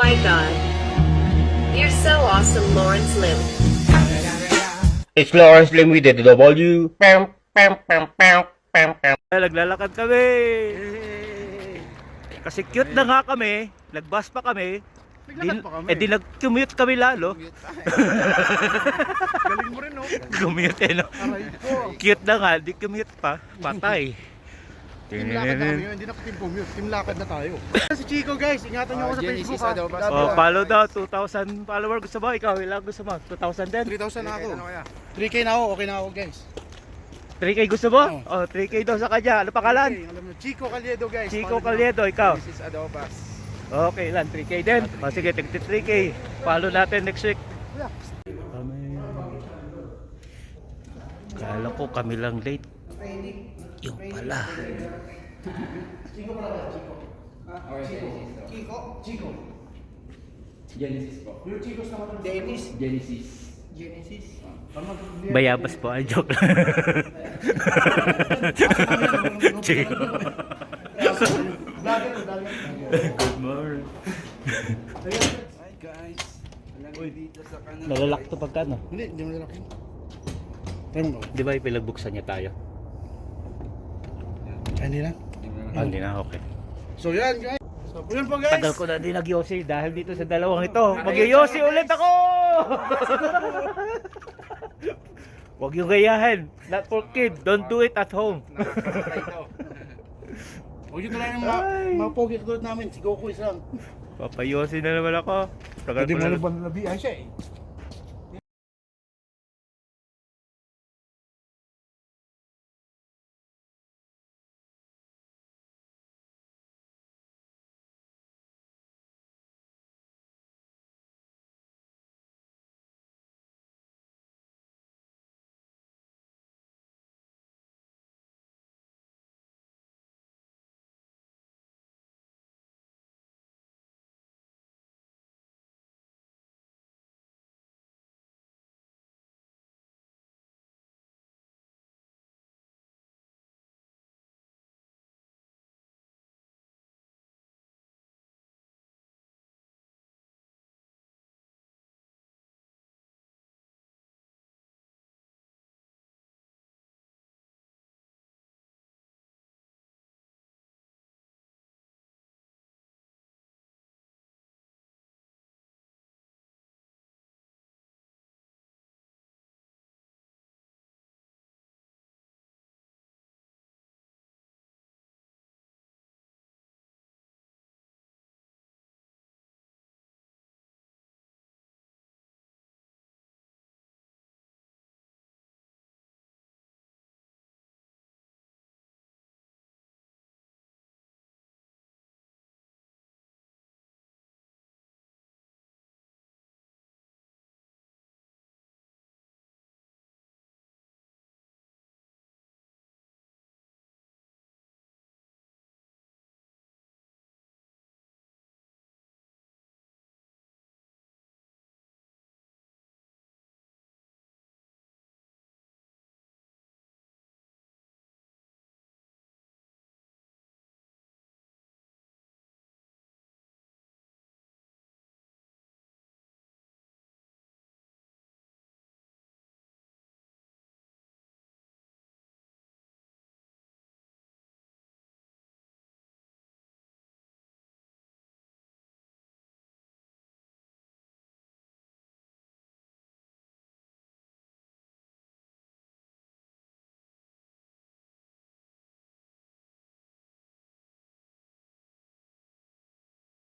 my god. You're so awesome, Lawrence Lim. It's Lawrence Lim with the W. Pam, pam, pam, pam, pam, pam. Naglalakad kami. Kasi cute na nga kami. Nagbus pa kami. Naglakad pa kami. Di nag-commute kami lalo. Galing mo rin, no? Commute no. Aray ko. Cute na nga, di commute pa. Patay. Team lakad na kami yun, hindi na team commute. Team lakad na tayo. Si Chico guys, ingatan niyo ako sa Facebook ha. Oh, follow daw, 2,000 follower. Gusto mo? Ikaw, ilang gusto mo? 2,000 din? 3,000 na ako. 3K na ako, okay na ako guys. 3K gusto mo? Oo. Oh, 3K daw sa kanya. Ano pangalan? Okay, alam niyo, Chico Caliedo guys. Chico Follow niyo. Caliedo, ikaw. This is Adobas. Okay lang, 3K din. O sige, 3K. Follow natin next week. Kami. Kala ko kami lang late. Yung pala. Chico. Genesis po. Yung Chicos naman. Dennis. Genesis. Bayabas po, ay joke lang. Chico. Good morning. Hi guys. Alam dito sa kanan. Nalalak to pagka no? Hindi mo nilaki. Try mo gawin. Di ba ipilagbuksan niya tayo? Hindi na. Hindi na, okay. So yan guys. So yun po guys. Tagal ko na din nag-yosi dahil dito sa dalawang ito. Mag-yosi ulit ako! Huwag yung gayahin. Not for kid. Don't do it at home. O yun na lang yung mga pogi katulad namin. Si Goku isang. Papayosi na naman ako. Tagal Hindi ko mo na. na ba nabihan siya eh.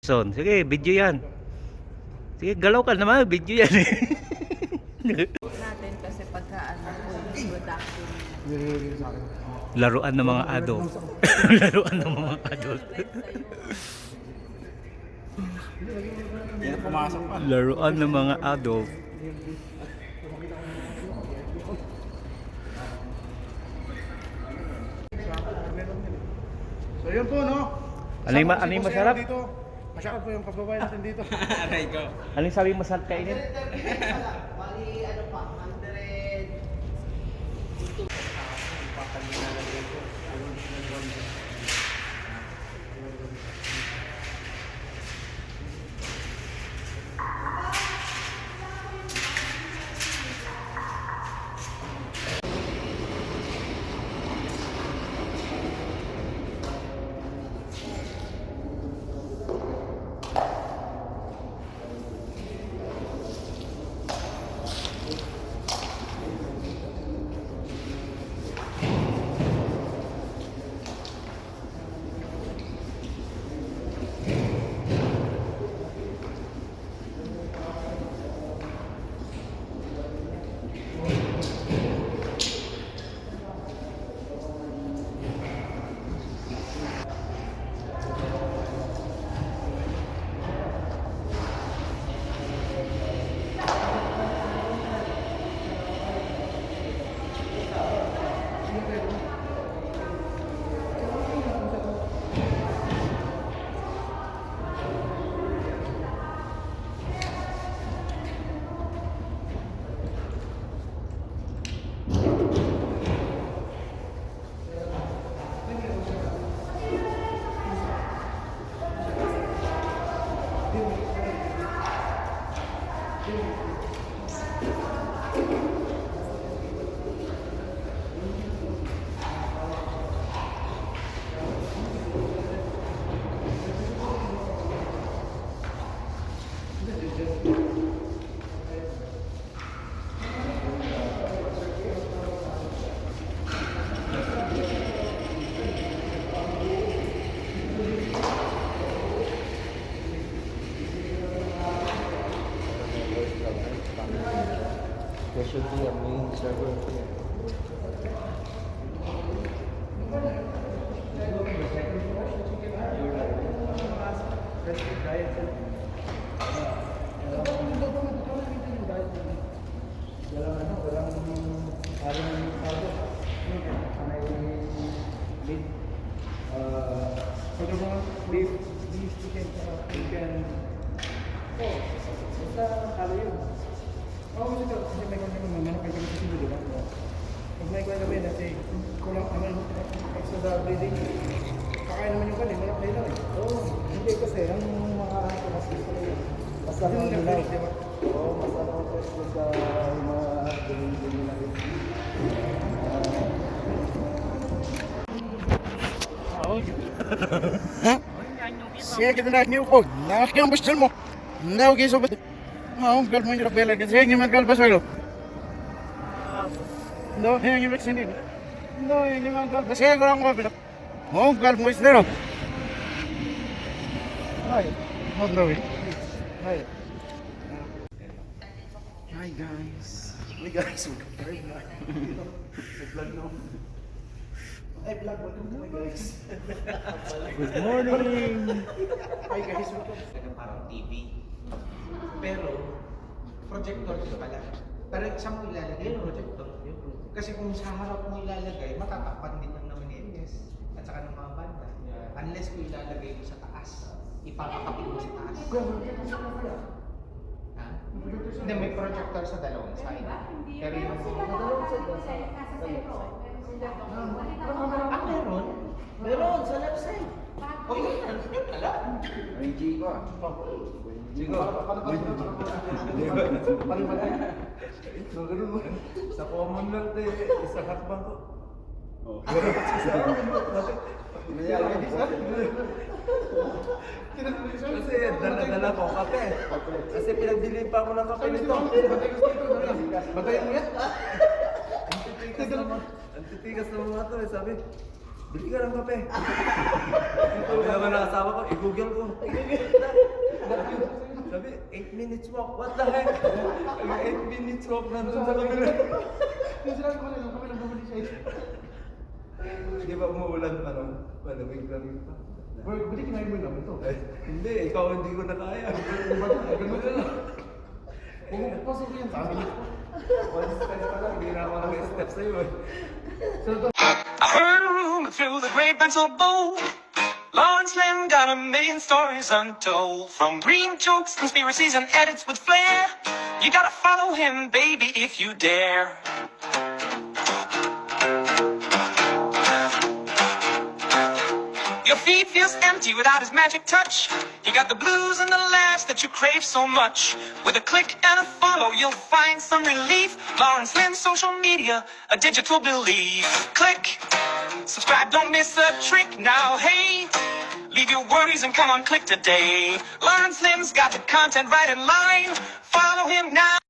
Sige, video yan. Sige, galaw ka naman. Video yan eh. Natin kasi pagka ano production. Nire-review sa akin. Laruan ng mga adult. Laruan ng mga adult. Yan, pumasok pa. Laruan ng mga adult. So yun po no. Ano yung masarap? Dito. Masyakal po yung kababayan natin dito. Aray ko. Ano yung sabi masarap kainin? Bali ano pa 100 So There should be a main server here. Oo, kasi ito. Kasi may kanya naman, manok kayo kasi dito, diba? Pag may kanya naman, kasi kulang naman extra sa breeding. Kakain naman yung kanya, manok kayo lang eh. Oo, hindi kasi, ang mga mas gusto na yun. Mas ano ang nila, diba? Oo, mas ano ang gusto sa mga gawin-gawin na rin. Ha? Sige, kita na niyo po. Nakakiyang bastan mo. Nakakiyang sobat. Oh, gal mo yung bela kasi hindi man gal basalo. No, hindi man sinin. No, hindi man gal kasi ko lang ko bela. Oh, gal mo isnero. Hi. How are you? Hi. Hi guys. Hey guys, vlog no. Ay, vlog, welcome to my guys. Good morning. Hi guys, welcome. Parang TV. Pero, projector ito pala. Pero saan mo ilalagay yung projector? Kasi kung sa harap mo ilalagay, matatakpan din lang naman yung LS at saka ng mga banda. Unless kung ilalagay mo sa taas, ipapakapit mo sa taas. Ha? Hindi, may projector sa dalawang side. Pero yung... meron? Meron, sa left side. O yun pala. Ay, Chico ah. Chico. Sa common lang isang hakbang ko. Kasi dala-dala ko kape. Kasi pinagbili pa ako ng kape nito. Batayin mo yan? Ang titigas ng mga to sabi, bili ka ng kape. Sabi naman ng asawa ko, i-google ko. Sabi, 8 minutes walk. What the heck? 8 minutes walk nandun sa kabila. Yung sinabi ko na kami lang bumili siya. Di ba umuulan pa nun? Malamig lang yun pa. Bro, buti kinain mo naman ito. Ay, hindi, ikaw hindi ko na kaya. Ganun na lang. Pumapasok ko yan sa amin. One step pa lang, hindi na ako nag-step sa'yo eh. I heard a rumor through the grapevine so bold. Lawrence Lim got a million stories untold. From green jokes, conspiracies, and edits with flair. You gotta follow him, baby, if you dare. Your feet feels empty without his magic touch. He got the blues and the laughs that you crave so much. With a click and a follow, you'll find some relief. Lawrence Lim's social media, a digital belief. Click, subscribe, don't miss a trick. Now, hey, leave your worries and come on, click today. Lawrence Lim's got the content right in line. Follow him now.